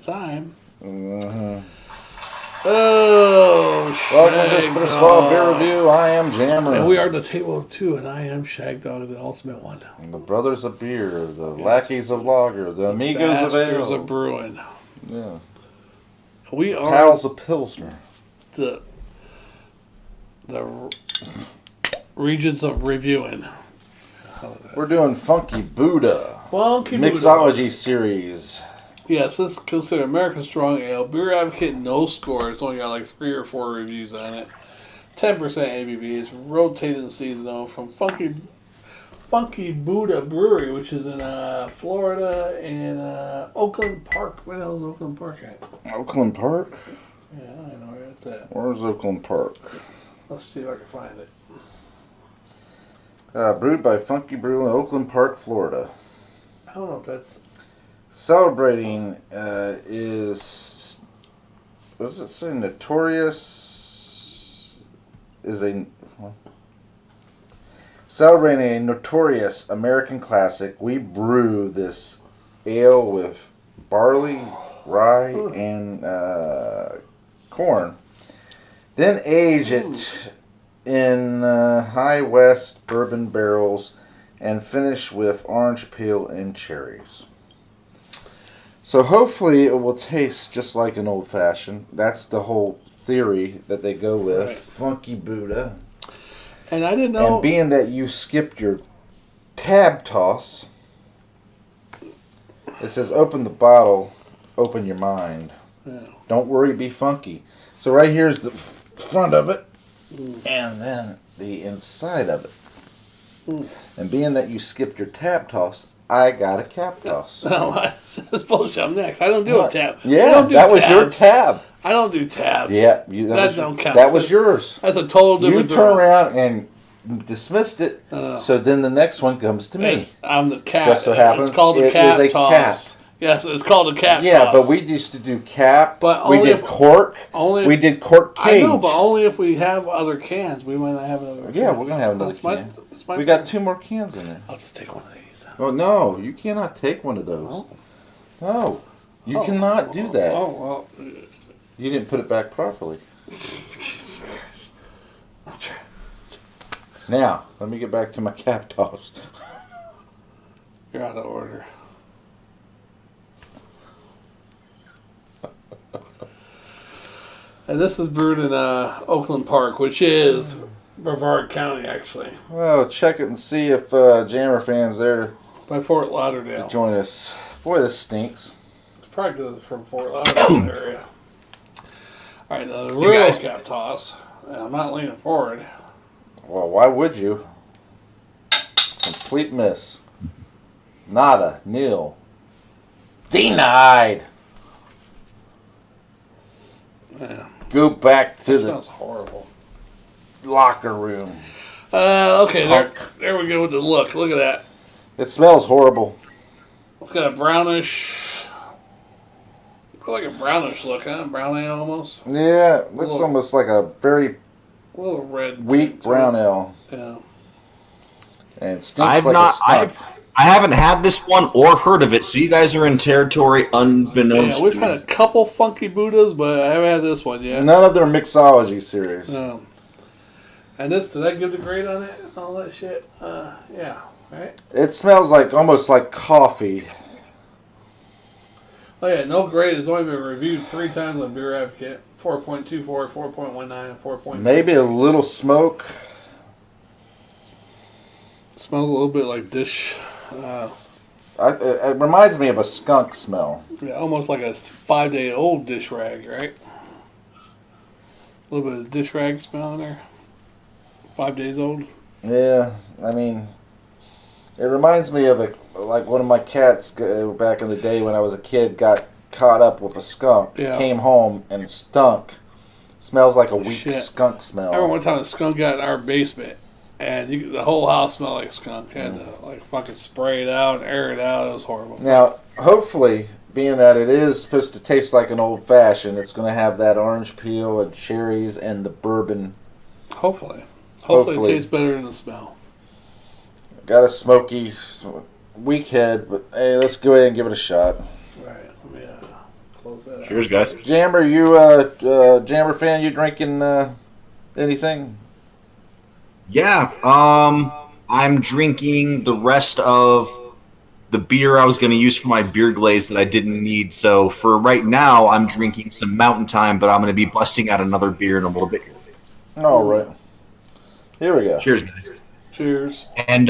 time. Mm-hmm. Oh, welcome to Spit Swallow Beer Review. I am Jammer. And we are the table of two, and I am Shag Dog, the ultimate one. And the brothers of beer, the lackeys of lager, the amigos of Bastards ale. of brewing. Yeah. We are Pals of Pilsner. the regions of reviewing. We're doing Funky Buddha. Funky Mixology Buddha. series. Yes, this is considered American Strong Ale. Beer Advocate, no score. It's only got like 3 or 4 reviews on it. 10% ABV. It's rotating seasonal from Funky Buddha Brewery, which is in Florida and Oakland Park. Where the hell is Oakland Park at? Oakland Park? Yeah, I know where it's at. Where's Oakland Park? Let's see if I can find it. Brewed by Funky Brew in Oakland Park, Florida. I don't know if that's... Celebrating is... What does it say? Notorious... Celebrating a notorious American classic, we brew this ale with barley, rye, and corn. Then age it in High West bourbon barrels and finish with orange peel and cherries. So hopefully it will taste just like an old fashioned. That's the whole theory that they go with. Right. Funky Buddha. And I didn't know. And being that you skipped your tab toss, it says open the bottle, open your mind. Yeah. Don't worry, be funky. So right here's the front of it, and then the inside of it. And being that you skipped your tab toss, I got a cap toss. Oh, that's bullshit. I'm next. I don't do a tab. Yeah, that was your tab. I don't do tabs. Yeah, that don't count. That was yours. That's a total different. You turn around and dismissed it. So then the next one comes to me. I'm the cap. Just so happens it's called a cap toss. Cap. Yes, it's called a cap toss. Yeah, but we used to do cap. But we did cork. We did cork cage. I know, but only if we have other cans. We might not have another can. Yeah, we're going to have another can. We got 2 more cans in there. I'll just take one of these. Oh, no. You cannot take one of those. No. You cannot do that. Oh, well. You didn't put it back properly. Jesus. Now, let me get back to my cap toss. You're out of order. And this is brewed in Oakland Park, which is Brevard County, actually. Well, check it and see if Jammer fans there by Fort Lauderdale to join us. Boy, this stinks. It's probably from Fort Lauderdale area. All right, now the real cap toss. And I'm not leaning forward. Well, why would you? Complete miss. Nada. Nil. Denied. Yeah. Go back to the smells horrible. Locker room. Okay, there we go with the look. Look at that. It smells horrible. It's got a brownish, like a brownish look, huh? Brown ale almost. Yeah, it looks almost like a very little red, weak brown ale. Yeah. And it stinks like a skunk. I haven't had this one or heard of it, so you guys are in territory unbeknownst to me. We've had a couple Funky Buddhas, but I haven't had this one yet. None of their Mixology series. No. And this, did I give the grade on it? All that shit? Yeah, right? It smells like almost like coffee. Oh yeah, no grade. It's only been reviewed 3 times on Beer Advocate. 4.24, 4.19, and 4.3. Maybe a little smoke. Smells a little bit like dish. It reminds me of a skunk smell. Yeah, almost like a 5-day-old dish rag, right? A little bit of dish rag smell in there. 5 days old. Yeah, I mean, it reminds me of like one of my cats back in the day when I was a kid got caught up with a skunk. Yeah. Came home and stunk. Smells like a weak skunk smell. I remember one time a skunk got in our basement. And the whole house smelled like skunk. Had to fucking spray it out and air it out. It was horrible. Now, hopefully, being that it is supposed to taste like an old fashioned, it's going to have that orange peel and cherries and the bourbon. Hopefully it tastes better than the smell. Got a smoky, weak head, but hey, let's go ahead and give it a shot. All right, let me close Cheers, guys. Jammer, you Jammer fan? You drinking anything? Yeah. I'm drinking the rest of the beer I was going to use for my beer glaze that I didn't need. So for right now, I'm drinking some Mountain Time, but I'm going to be busting out another beer in a little bit. All right. Here we go. Cheers, guys. Cheers. And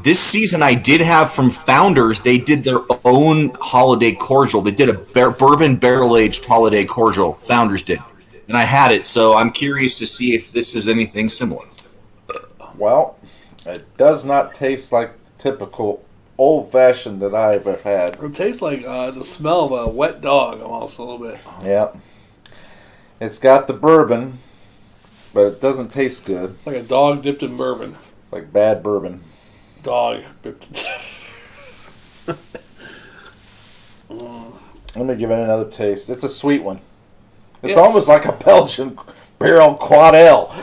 this season, I did have from Founders, they did their own holiday cordial. They did a bourbon barrel-aged holiday cordial. Founders did. And I had it, so I'm curious to see if this is anything similar. Well, it does not taste like the typical old-fashioned that I've had. It tastes like the smell of a wet dog almost a little bit. Yeah. It's got the bourbon, but it doesn't taste good. It's like a dog dipped in bourbon. It's like bad bourbon. Dog dipped Let me give it another taste. It's a sweet one. It's Yes. almost like a Belgian barrel quad ale.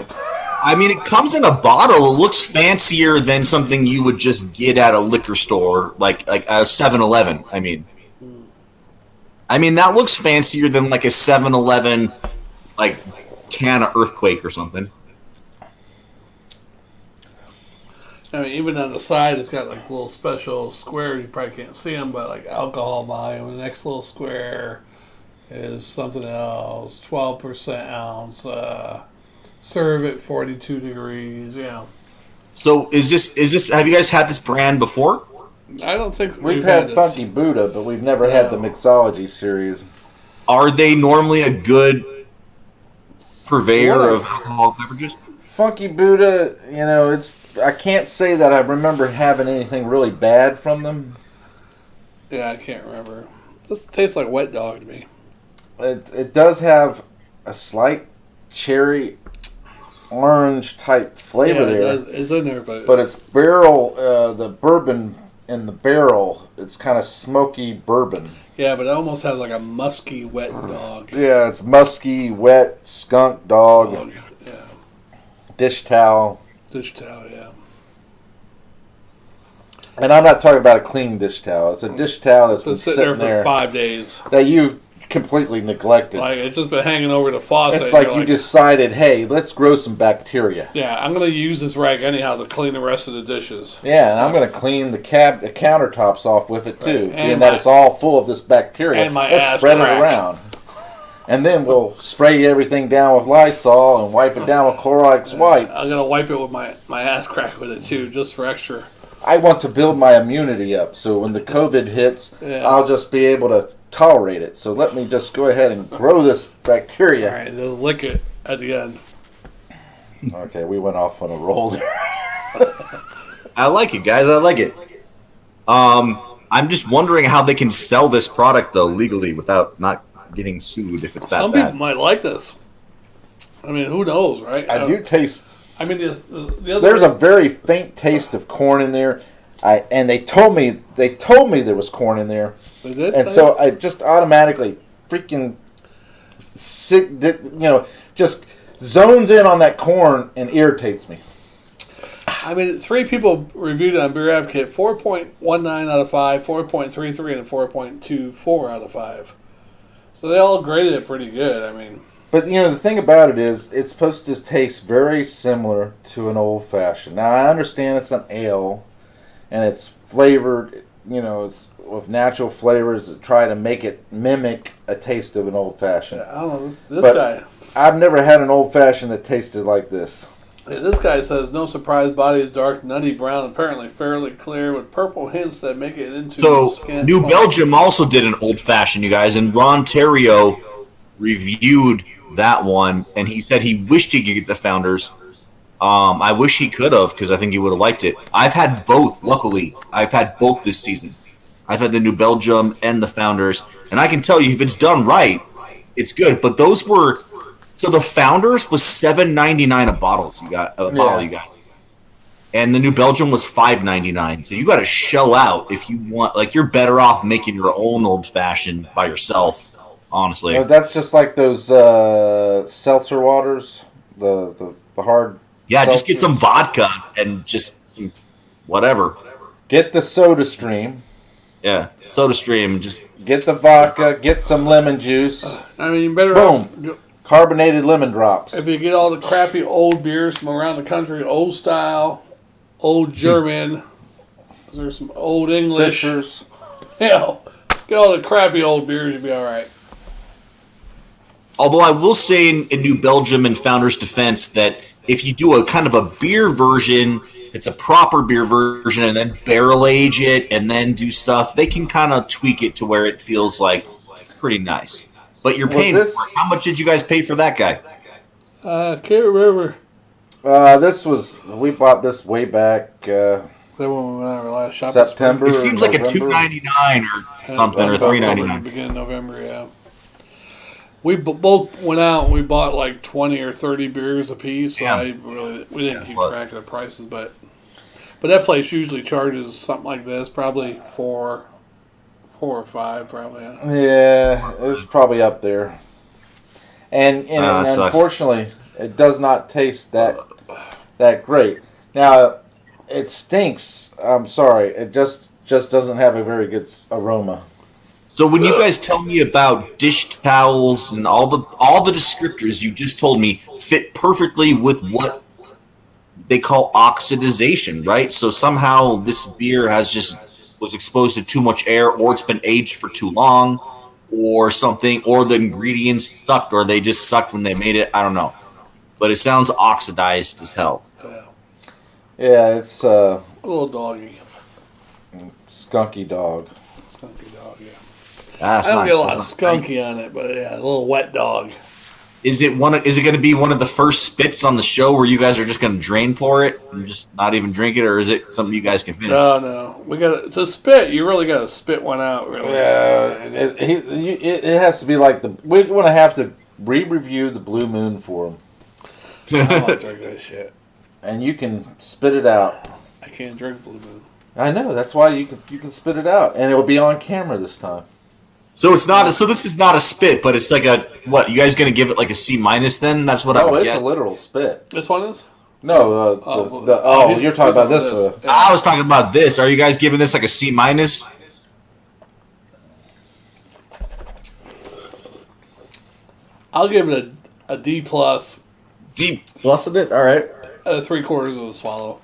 I mean, it comes in a bottle. It looks fancier than something you would just get at a liquor store, like a 7-Eleven. I mean, that looks fancier than like a 7-Eleven, like can of Earthquake or something. I mean, even on the side, it's got like little special squares. You probably can't see them, but like alcohol volume. The next little square is something else. 12% ounce. Serve at 42 degrees. Yeah. So is this? Have you guys had this brand before? I don't think We've had this. Funky Buddha, but we've never had the Mixology series. Are they normally a good purveyor of alcoholic beverages? Funky Buddha, I can't say that I remember having anything really bad from them. Yeah, I can't remember. This tastes like wet dog to me. It does have a slight cherry orange type flavor there. It's in there, but it's barrel, the bourbon in the barrel, it's kind of smoky bourbon. yeah, but it almost has like a musky wet dog. Yeah, it's musky, wet, skunk dog, Yeah, dish towel. dish towel. Yeah, And I'm not talking about a clean dish towel. It's a dish towel that's been been sitting there sitting for there 5 days. that you've completely neglected. Like it's just been hanging over the faucet. It's and like you're you decided, hey, let's grow some bacteria. Yeah, I'm gonna use this rag anyhow to clean the rest of the dishes. Yeah, and I'm going to clean the countertops off with it too, Right. being that it's all full of this bacteria. And my let's ass spread crack. it around. And then we'll spray everything down with Lysol and wipe it down with Clorox wipes. I'm gonna wipe it with my ass crack with it too, just for extra. I want to build my immunity up, so when the COVID hits, Yeah. I'll just be able to tolerate it. So let me just go ahead and grow this bacteria. All right, just lick it at the end. Okay, we went off on a roll there. I like it, guys. I like it. I'm just wondering how they can sell this product though legally without not getting sued if it's that Some bad. people might like this. I mean, who knows, right? I do taste. I mean, the other There's a very faint taste of corn in there. And they told me there was corn in there. They did, And so I just automatically freaking sick, just zones in on that corn and irritates me. I mean, 3 people reviewed it on Beer Advocate: 4.19 out of 5, 4.33, and a 4.24 out of 5. So they all graded it pretty good. I mean, But the thing about it is, it's supposed to taste very similar to an old fashioned. Now I understand it's an ale, and it's flavored. It's with natural flavors that try to make it mimic a taste of an old fashioned. I don't know. This But guy. I've never had an old fashioned that tasted like this. Yeah, this guy says, no surprise, body is dark, nutty brown, apparently fairly clear, with purple hints that make it into So scant New foam. Belgium also did an old fashioned, you guys, and Ron Terrio reviewed that one, and he said he wished he could get the Founders. I wish he could have, because I think he would have liked it. I've had both, luckily. I've had both this season. I've had the New Belgium and the Founders, and I can tell you, if it's done right, it's good. But those were... So the Founders was $7.99 a bottle, you got. And the New Belgium was $5.99. So you got to shell out if you want. Like, you're better off making your own old-fashioned by yourself, honestly. That's just like those seltzer waters, the hard. Yeah, just get seltzers. some vodka and just whatever. Get the Soda Stream. Yeah, SodaStream. Just Get the vodka, get some lemon juice. I mean, you better Boom. Carbonated lemon drops. if you get all the crappy old beers from around the country, old style, old German. There's some old English. Fishers. You know, get all the crappy old beers, you'll be all right. although I will say in New Belgium and Founder's defense that if you do a kind of a beer version, it's a proper beer version, and then barrel age it, and then do stuff, they can kind of tweak it to where it feels like pretty nice. But you're paying for it. How much did you guys pay for that guy? Can't remember. We bought this way back That one we went on our last shop. September. It seems like a $2.99 or something, or $3.99. Beginning of November, yeah. We both went out and we bought like 20 or 30 beers a piece. So Yeah. we didn't keep track of the prices, but that place usually charges something like this, probably four or five, probably. Yeah. Yeah, it was probably up there. And unfortunately, it does not taste that great. Now, it stinks. I'm sorry. It just doesn't have a very good aroma. So when you guys tell me about dish towels and all the descriptors you just told me fit perfectly with what they call oxidization, right? So somehow this beer was exposed to too much air, or it's been aged for too long, or something, or the ingredients sucked, or they just sucked when they made it. I don't know, but it sounds oxidized as hell. Yeah, it's A little doggy. skunky dog. Skunky dog, yeah. That's I don't not- get a lot of that's not- skunky on it, but yeah, a little wet dog. Is it going to be one of the first spits on the show where you guys are just going to drain pour it and just not even drink it, or is it something you guys can finish? No. We got to spit. You really got to spit one out, really. Yeah, it has to be like we're going to have to re-review the Blue Moon for him, I don't drink that shit. and you can spit it out. I can't drink Blue Moon. I know, that's why you can spit it out, and it will be on camera this time. So it's not. So this is not a spit, but it's like a what? You guys going to give it like a C- then? That's what I would it's get. a literal spit. This one is? No, you're talking about this one. Yeah. I was talking about this. Are you guys giving this like a C-? I'll give it a D plus, D plus of it. All right. 3/4 of a swallow.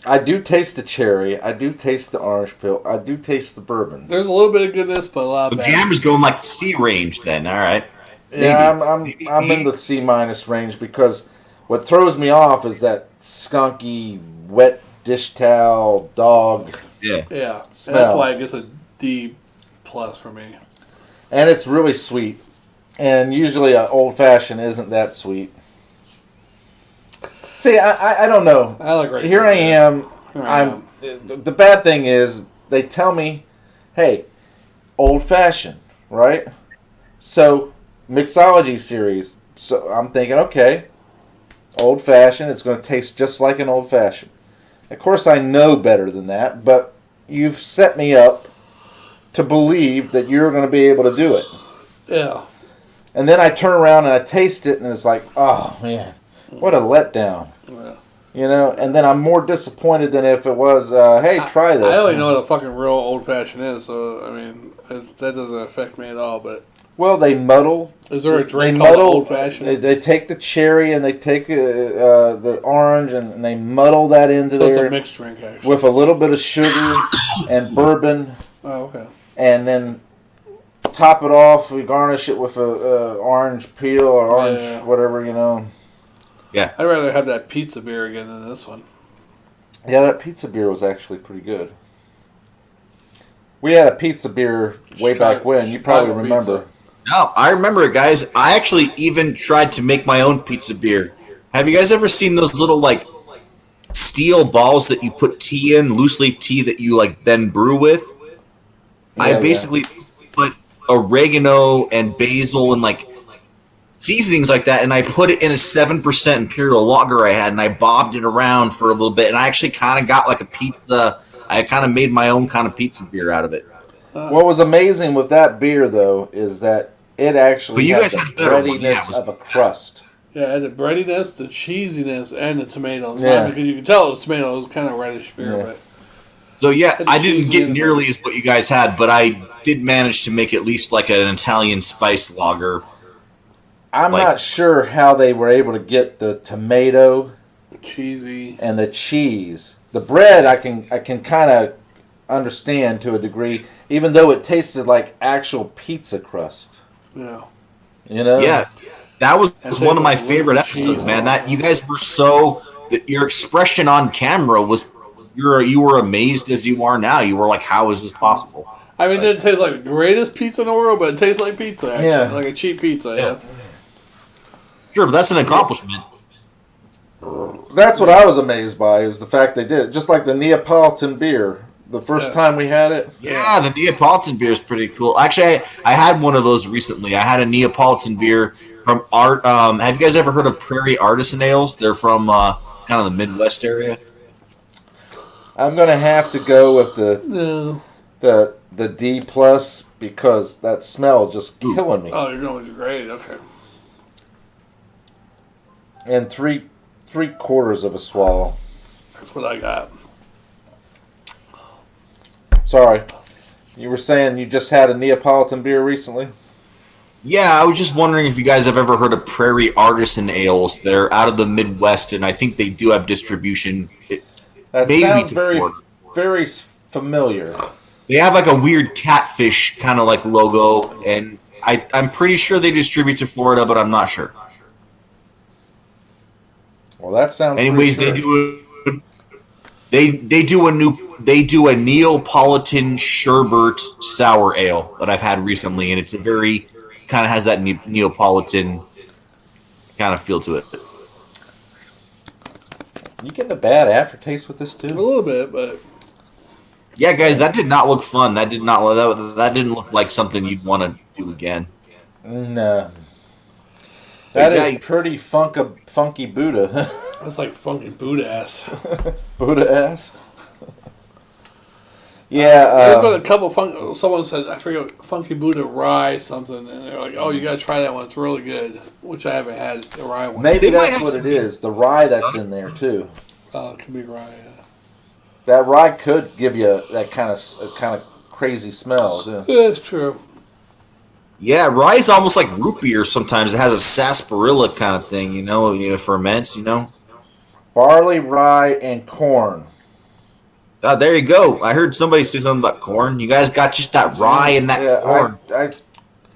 I do taste the cherry. I do taste the orange peel. I do taste the bourbon. There's a little bit of goodness, but a lot The of Jammer's going like C range then. All right. Yeah, Maybe. I'm in the C- range because what throws me off is that skunky, wet dish towel dog, Yeah. Yeah, and that's Smell. why it gets a D plus for me. and it's really sweet. And usually an old fashioned isn't that sweet. See, I don't know. I like right Here I am. Here I am. The bad thing is they tell me, hey, old fashioned, right? So Mixology series. So I'm thinking, okay, old fashioned. It's going to taste just like an old fashioned. Of course, I know better than that, but you've set me up to believe that you're going to be able to do it. Yeah. And then I turn around and I taste it, and it's like, oh man, what a letdown. Yeah. You know, and then I'm more disappointed than if it was, hey, try this. I only know what a fucking real old fashioned is, so I mean that doesn't affect me at all. But Well, they muddle. is there a They drink called muddle. old fashioned? They take the cherry and they take the orange and they muddle that into So it's there a mixed drink, actually. with a little bit of sugar and bourbon, Oh, okay. and then top it off. We garnish it with a orange peel or orange Yeah. whatever, you know. Yeah. I'd rather have that pizza beer again than this one. Yeah, that pizza beer was actually pretty good. We had a pizza beer way back when. You probably Chicago remember. pizza. No, I remember it, guys. I actually even tried to make my own pizza beer. Have you guys ever seen those little like steel balls that you put tea in, loose leaf tea that you like then brew with? I Yeah, basically put oregano and basil and like seasonings like that, and I put it in a 7% imperial lager I had, and I bobbed it around for a little bit, and I actually kind of got like a pizza. I kind of made my own kind of pizza beer out of it. What was amazing with that beer, though, is that it actually But you had guys the had a better one. breadiness Yeah, it was- of a crust. Yeah, it had the breadiness, the cheesiness, and the tomatoes. Yeah. Not because you can tell it was tomato. It was kind of reddish beer, Yeah. but So yeah, Had I to didn't choose get one. nearly as what you guys had, but I did manage to make at least like an Italian spice lager. I'm Like- not sure how they were able to get the tomato Cheesy. and the cheese. The bread I can kind of understand to a degree, even though it tasted like actual pizza crust. Yeah. You know? Yeah, that was That one of my tastes like favorite liquid episodes, cheese. man. That you guys were so that your expression on camera was you were amazed as you are now. You were like, how is this possible? I mean, it didn't taste like the greatest pizza in the world, but it tastes like pizza. Actually. Yeah. Like a cheap pizza. Yeah. Sure, but that's an accomplishment. That's what I was amazed by, is the fact they did it. Just like the Neapolitan beer. The first Yeah. time we had it. Yeah, the Neapolitan beer is pretty cool. Actually, I had one of those recently. I had a Neapolitan beer from Art. Have you guys ever heard of Prairie Artisan Ales? They're from kind of the Midwest area. I'm gonna have to go with No. the D plus because that smell is just killing me. Oh, you're going with great. Okay. And three quarters of a swallow. That's what I got. Sorry. You were saying you just had a Neapolitan beer recently? Yeah, I was just wondering if you guys have ever heard of Prairie Artisan Ales. They're out of the Midwest, and I think they do have distribution. That Maybe sounds to very Florida. very familiar. They have like a weird catfish kind of like logo, and I'm pretty sure they distribute to Florida, but I'm not sure. Well, that sounds. Anyways, pretty good. they do a Neapolitan sherbet sour ale that I've had recently, and it's a very kind of has that Neapolitan kind of feel to it. You getting a bad aftertaste with this A too? little bit, but Yeah, guys, that did not look fun. That didn't look like something you'd want to do again. No. That Yeah, is pretty funky Buddha. it's like funky boot ass. Buddha ass. There's been Yeah. a couple someone said, I forget, Funky Buddha rye something, and they're like, oh, you gotta try that one. It's really good, which I haven't had the rye one. Maybe They might that's have what some- it is. The rye that's in there too. It could be rye. Yeah. That rye could give you that kind of crazy smell too. Yeah, it's true. Yeah, rye is almost like root beer sometimes. It has a sarsaparilla kind of thing, ferments, Barley, rye, and corn. There you go. I heard somebody say something about corn. You guys got just that rye and that corn.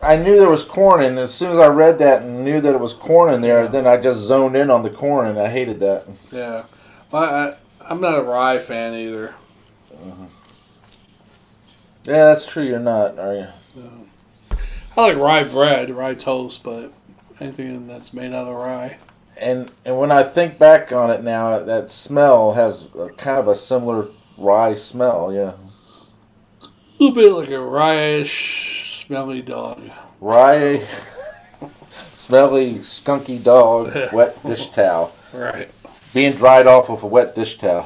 I knew there was corn, and as soon as I read that and knew that it was corn in there, then I just zoned in on the corn, and I hated that. Yeah. Well, I'm not a rye fan either. Yeah, that's true. You're not, are you? I like rye bread, rye toast, but anything that's made out of rye. And when I think back on it now, that smell has kind of a similar rye smell. Yeah, A little bit like a rye-ish smelly dog. rye, smelly, skunky dog, wet dish towel, Right. being dried off with a wet dish towel.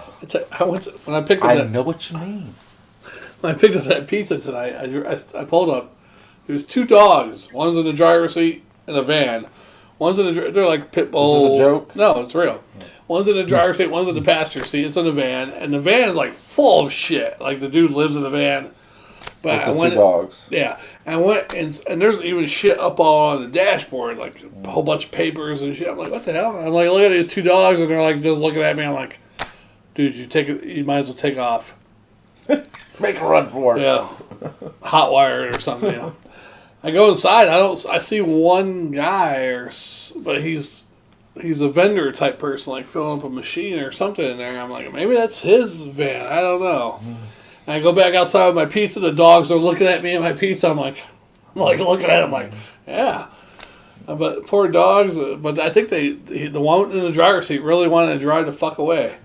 When I picked up I know what you mean. when I picked up that pizza tonight, I pulled up. There's two dogs. One's in the driver's seat in a van. One's in they're like pit bull. Is this a joke? No, it's real. One's in the driver's seat. One's in the passenger seat. It's in the van, and the van is like full of shit. Like the dude lives in the van. But With the two dogs. Yeah, I went and there's even shit up all on the dashboard, like a whole bunch of papers and shit. I'm like, what the hell? I'm like, look at these two dogs, and they're like just looking at me. I'm like, dude, you might as well take off. Make a run for it. Yeah, hot wire or something. I go inside. I see one guy, but he's a vendor type person, like filling up a machine or something in there. I'm like, maybe that's his van. I don't know. And I go back outside with my pizza. The dogs are looking at me and my pizza. I'm like looking at him like, yeah. But poor dogs. But I think the one in the driver's seat really wanted to drive the fuck away.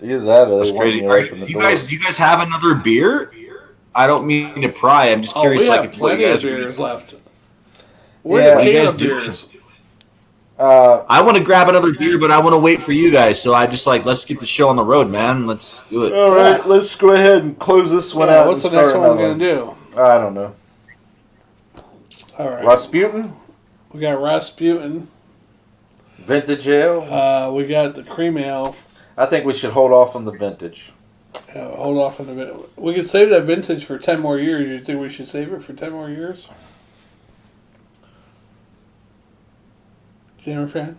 Either that or That's they want crazy. you to open the Do door. you guys have another beer? I don't mean to pry. I'm just curious. We like, have if what plenty you of guys are beers left. Where Yeah. the What you can guys of doing? beers? I want to grab another beer, but I want to wait for you guys. So I just let's get the show on the road, man. Let's do it. All right, let's go ahead and close this one out. What's the and next start one we're another gonna do? I don't know. All right. Rasputin, We got Rasputin. Vintage ale? We got the cream ale. I think we should hold off on the vintage. Hold off on the bit. We could save that vintage for 10 more years. You think we should save it for 10 more years? Jammer fan?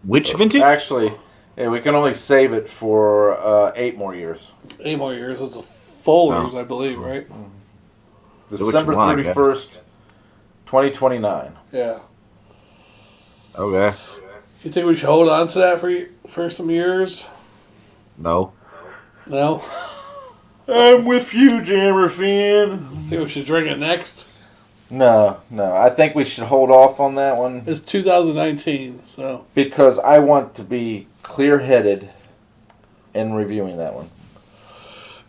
Which vintage? Actually, yeah, we can only save it for 8 more years. 8 more years. It's a full years, I believe, right? December 31st, 2029. Yeah. Okay. You think we should hold on to that for some years? No. No? I'm with you, Jammer fan. Think we should drink it next? No. I think we should hold off on that one. It's 2019, so. Because I want to be clear-headed in reviewing that one.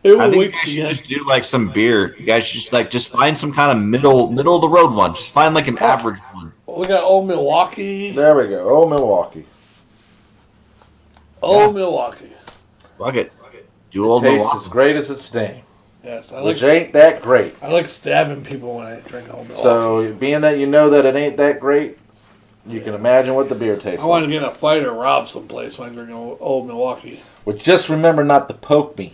I think you guys should just do like some beer. You guys should just find some kind of middle of the road one. Just find like an average one. We got Old Milwaukee. There we go. Old Milwaukee. Old Milwaukee. Fuck it. Do Old Tastes Milwaukee. as great as its name. Yes, Which ain't that great. I like stabbing people when I drink Old Milwaukee. So, being that you know that it ain't that great, you can imagine what the beer tastes I like. want to get in a fight or rob someplace when I drink Old Milwaukee. But just remember not to poke me.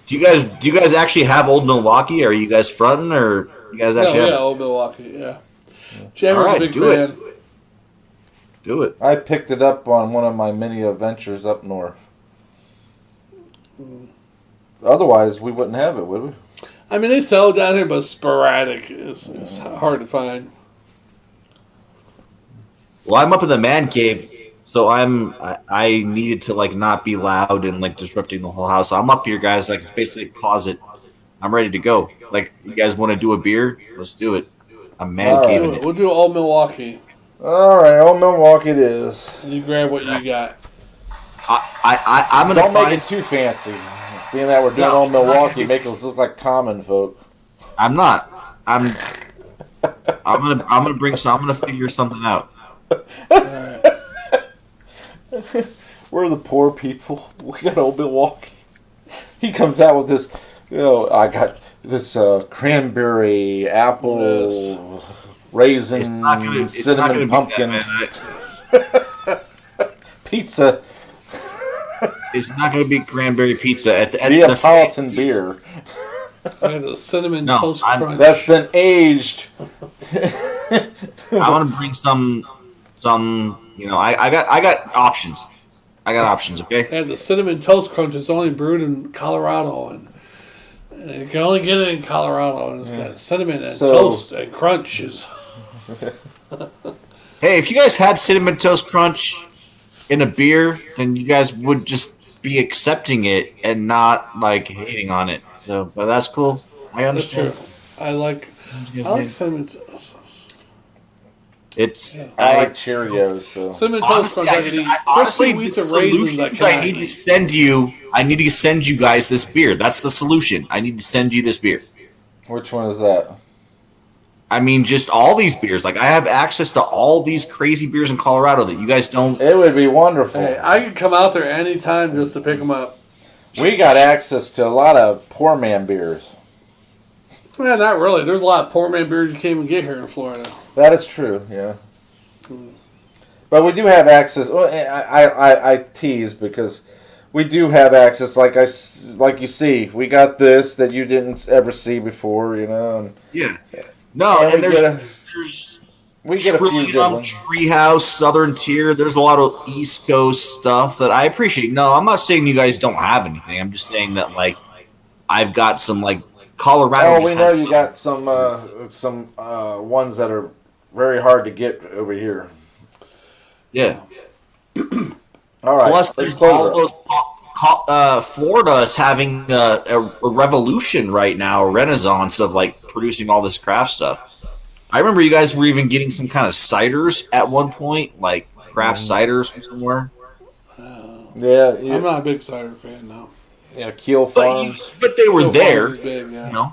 Do you guys actually have Old Milwaukee? Are you guys fronting, or you guys actually have? Yeah, Old Milwaukee. Yeah. Jammer's All right, a big do it. fan. Do it. I picked it up on one of my many adventures up north. Otherwise, we wouldn't have it, would we? I mean, they sell it down here, but sporadic. It's hard to find. Well, I'm up in the man cave, so I needed to like not be loud and like disrupting the whole house. So I'm up here, guys. Like it's basically a closet. I'm ready to go. Like you guys want to do a beer? Let's do it. I'm man caving it. We'll do Old Milwaukee. All right, Old Milwaukee it is. And you grab what you got. I'm gonna Don't make it too fancy. Being that we're doing Old Milwaukee, make us look like common folk. I'm not. I'm gonna bring some. I'm gonna figure something out. We're the poor people. We got Old Milwaukee. He comes out with this. I got this cranberry, apple, raisin, cinnamon, pumpkin pizza. It's not going to be cranberry pizza at the Neapolitan beer. And a cinnamon toast crunch. That's been aged. I want to bring some. I got options. I got options. Okay. And the cinnamon toast crunch is only brewed in Colorado, and you can only get it in Colorado. And it's got cinnamon and toast and crunches. Hey, if you guys had cinnamon toast crunch in a beer, then you guys would just be accepting it and not like hating on it. So, but that's cool. I understand. That's true. I like cinnamon toast. I like Cheerios. So cinnamon toast crunch. Honestly, wheats and raisins. I need to send you. I need to send you guys this beer. That's the solution. I need to send you this beer. Which one is that? I mean, just all these beers. Like, I have access to all these crazy beers in Colorado that you guys don't. It would be wonderful. Hey, I could come out there anytime just to pick them up. We got access to a lot of poor man beers. Yeah, not really. There's a lot of poor man beers you can't even get here in Florida. That is true, yeah. But we do have access. Well, I tease because we do have access. Like you see, we got this that you didn't ever see before, And, yeah. No, and we get a few good ones. Treehouse, Southern Tier. There's a lot of East Coast stuff that I appreciate. No, I'm not saying you guys don't have anything. I'm just saying that like I've got some like Colorado. Oh, we know you got some ones that are very hard to get over here. Yeah. All right. Plus, there's all those. Florida is having a revolution right now, a renaissance of like producing all this craft stuff. I remember you guys were even getting some kind of ciders at one point, like craft ciders from somewhere. Yeah, I'm not a big cider fan now. Yeah, Keel Farms. But they were Keel there. Farms is big, yeah.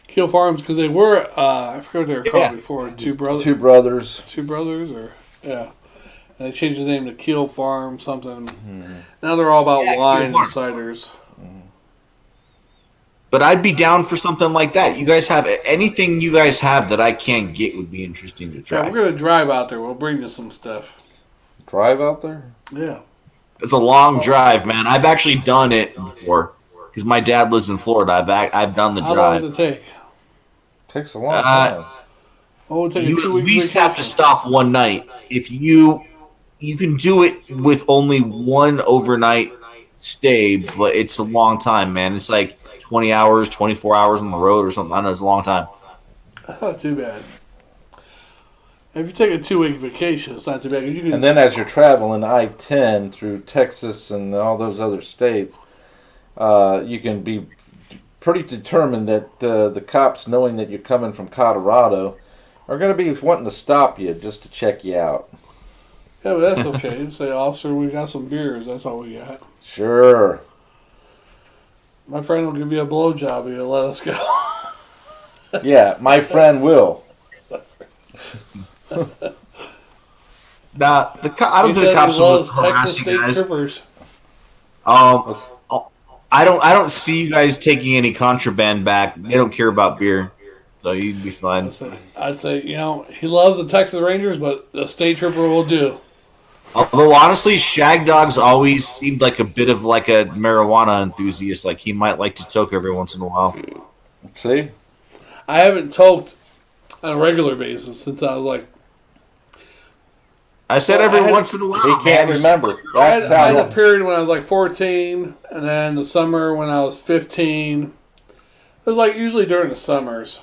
Keel Farms, because they were, I forgot what they were called before. Two brothers. Or yeah. And they changed the name to Keel Farm something. Now they're all about wine and ciders. But I'd be down for something like that. You guys have anything you guys have that I can't get would be interesting to try. Yeah, we're gonna drive out there. We'll bring you some stuff. Drive out there? Yeah. It's a long drive, man. I've actually done it before because my dad lives in Florida. I've done the How drive. long does it take? Takes a long time. Oh, it'll take You a 2 at week least vacation. have to stop one night. If you can do it with only one overnight stay, but it's a long time, man. It's like 20 hours, 24 hours on the road or something. I know it's a long time. That's not too bad. If you take a 2 week vacation, it's not too bad. 'Cause you can, And then as you're traveling I-10 through Texas and all those other states, you can be pretty determined that the cops, knowing that you're coming from Colorado, are going to be wanting to stop you just to check you out. yeah, but that's okay. You say, officer, we got some beers. That's all we got. Sure. My friend will give you a blowjob and you'll let us go. Yeah, my friend will. Nah, I don't He think the said cops he will loves harass Texas you State guys. Troopers. I don't see you guys taking any contraband back. They don't care about beer, so you'd be fine. I'd say, he loves the Texas Rangers, but the State Trooper will do. Although honestly, Shag Dog's always seemed like a bit of like a marijuana enthusiast. Like he might like to toke every once in a while. See? I haven't toked on a regular basis since I was like, I said Well, every I had- once in a while. He can't man. remember. I That's had a how. period when I was like 14, and then the summer when I was 15. It was like usually during the summers.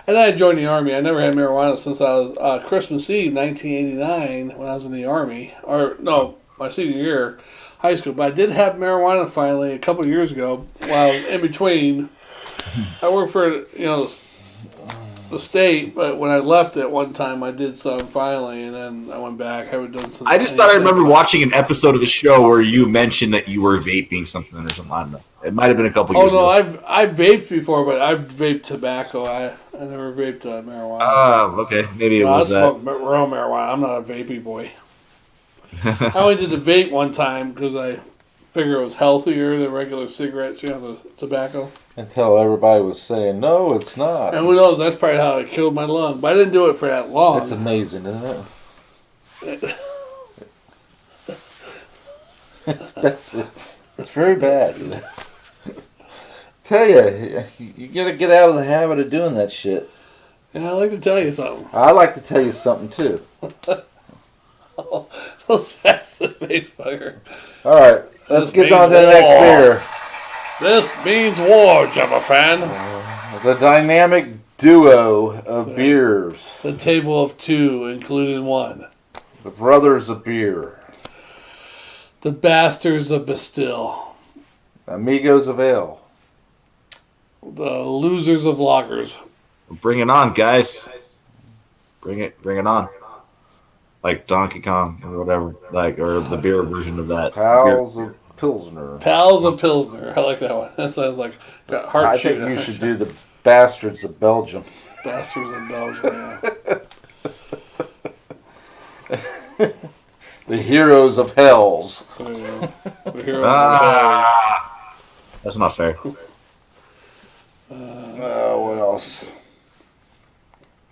And then I joined the Army. I never had marijuana since I was Christmas Eve, 1989, when I was in the Army. Or, no, my senior year, high school. But I did have marijuana finally a couple of years ago while I was in between. I worked for, the state, but when I left at one time, I did some finally, and then I went back. I haven't done some. I just thought I remember watching an episode of the show where you mentioned that you were vaping something or something. I don't know. It might have been a couple years ago. I've vaped before, but I've vaped tobacco. I never vaped marijuana. Oh, okay. Maybe it No, I was that. smoke real marijuana. I'm not a vapey boy. I only did the vape one time because I figured it was healthier than regular cigarettes, the tobacco. Until everybody was saying, no, it's not. And who knows, that's probably how it killed my lung. But I didn't do it for that long. It's amazing, isn't it? It's very bad. Tell you gotta get out of the habit of doing that shit. Yeah, I'd like to tell you something. I'd like to tell you something too. Those face fucker. All right, let's This get on to means the next war. beer. This means war, Jabba fan. The dynamic duo of beers, The table of two, including one. the brothers of beer, The bastards of Bastille. amigos of ale. The losers of loggers. Bring it on, guys. Bring it on. Like Donkey Kong or whatever, or the beer version of that. Pals of Pilsner. Pals of Pilsner. I like that one. That sounds like got heart I think shooting. you should do the bastards of Belgium. Bastards of Belgium, yeah. The heroes of hells. There you go. The heroes of That's not fair. What else?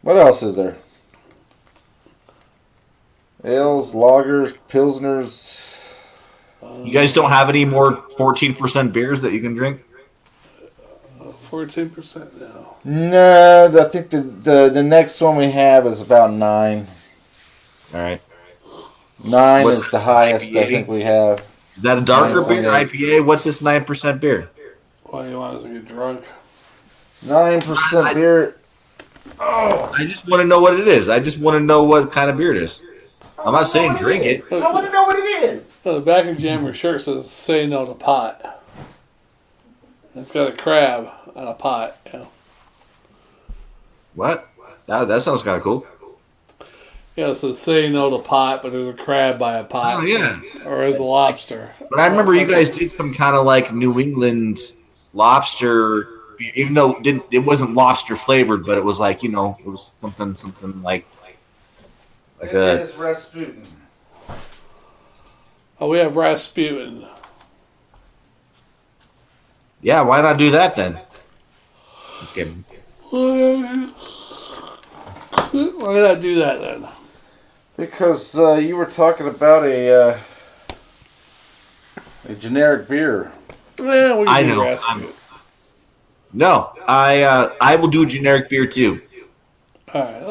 What else is there? Ales, lagers, pilsners. You guys don't have any more 14% beers that you can drink? 14% now. No, I think the next one we have is about 9. All right. 9 What's is the highest I IPA? think we have. Is that a darker beer, 9.8. IPA? What's this 9% beer? Why you want us to get drunk? 9% beer. I just want to know what it is. I just want to know what kind of beer it is. I'm not saying drink it. I want to know what it is. The back of Jammer's shirt says "Say no to pot." It's got a crab on a pot. What? That sounds kind of cool. Yeah, it says "Say no to pot," but there's a crab by a pot. Oh, yeah. Or there's a lobster. But I remember you guys did some kind of like New England lobster beer, even though it wasn't lobster flavored, but it was like, it was something like It a... is Rasputin. Oh, we have Rasputin. Yeah, why not do that then? Just kidding. Why not do that then? Because you were talking about a generic beer. Yeah, we can I do know. Rasputin. No, I will do a generic beer too. All right,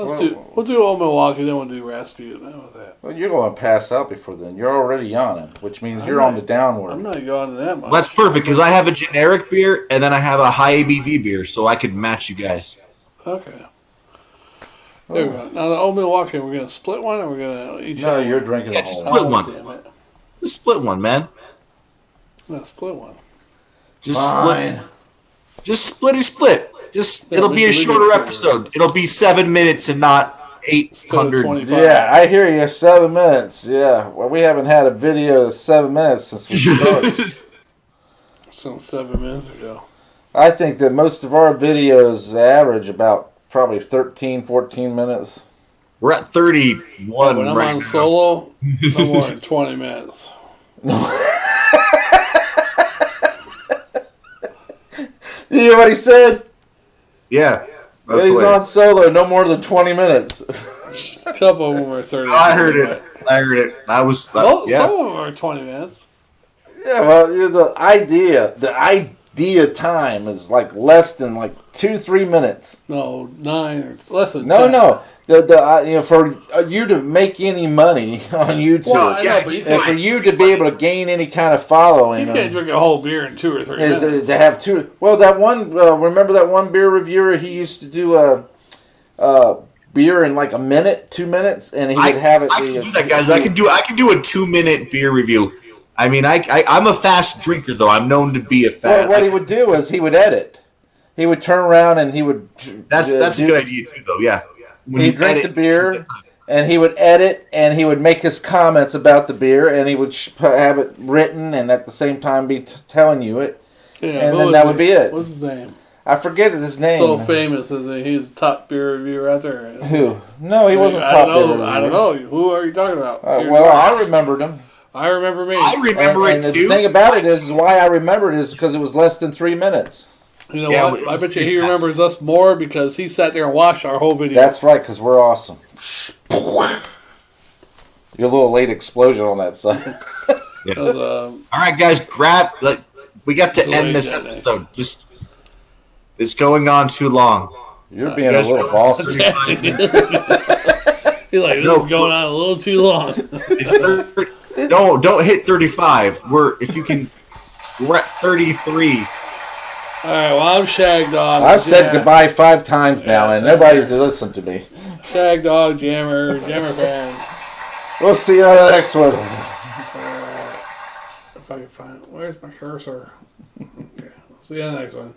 we'll do Old Milwaukee, then we'll do Rasputin. How about that? Well, you're going to pass out before then. You're already yawning, which means you're on the downward. I'm not going to that much. Well, that's perfect because I have a generic beer and then I have a high ABV beer, so I could match you guys. Okay. There we go. Now the Old Milwaukee, we're going to split one, or we're going to each? No, have you're one? drinking Yeah, the just whole split one. one. Damn it! Just split one, man. No, split one. Just Fine. split. Just split. Just Yeah, it'll we be a can leave shorter it for- episode. It'll be 7 minutes and not 800. 25. Yeah, I hear you. 7 minutes. Yeah. Well, we haven't had a video of 7 minutes since we started. Since 7 minutes ago. I think that most of our videos average about probably 13, 14 minutes. We're at 31 Yeah, when I'm right on now. solo, no more than 20 minutes. You hear what he said? Yeah. When he's on solo, no more than 20 minutes. A couple of them are 30. I heard it. I was. Well, yeah. some of them are 20 minutes. Yeah, well, the idea time is like less than like 2-3 minutes. No, 9 or less than 10. No. For you to make any money on YouTube, Well, I know, Yeah, but you and can't, for you to be able to gain any kind of following, you can't drink a whole beer in 2 or 3 is minutes. to have two. Well, that one. Remember that one beer reviewer? He used to do a beer in like a minute, 2 minutes, and he would have it. I can do that, guys. I can do a 2-minute beer review. I mean, I'm a fast drinker, though. I'm known to be a Well, fast. what he would do is he would edit. He would turn around and he would. That's a good idea too, though. Yeah. When He'd you drink edit- the beer, and he would edit, and he would make his comments about the beer, and he would have it written, and at the same time be telling you it. Yeah, and who then was that it? would be it. What's his name? I forget his name. So famous, is he? He's a top beer reviewer out there. Who? No, he wasn't I top don't know. beer I don't know. Who are you talking about? Well, I remembered him. I remember me. I remember and it the too. thing about it is why I remember it is because it was less than 3 minutes. You know Yeah, what? I bet you he remembers us more because he sat there and watched our whole video. That's right, because we're awesome. You're a little late explosion on that side. It was, All right, guys, we got to It's end late this that day. episode. It's going on too long. You're being a Yes. little bossy. he's like, this No. is going on a little too long. Don't hit 35. We're at 33. All right, well, I'm Shag Dog. I've said Jam- goodbye 5 times now, Yeah, and same nobody's listened to me. Shag Dog, Jammer fan. We'll see you on the next one. If I can find it. Where's my cursor? Okay, see you on the next one.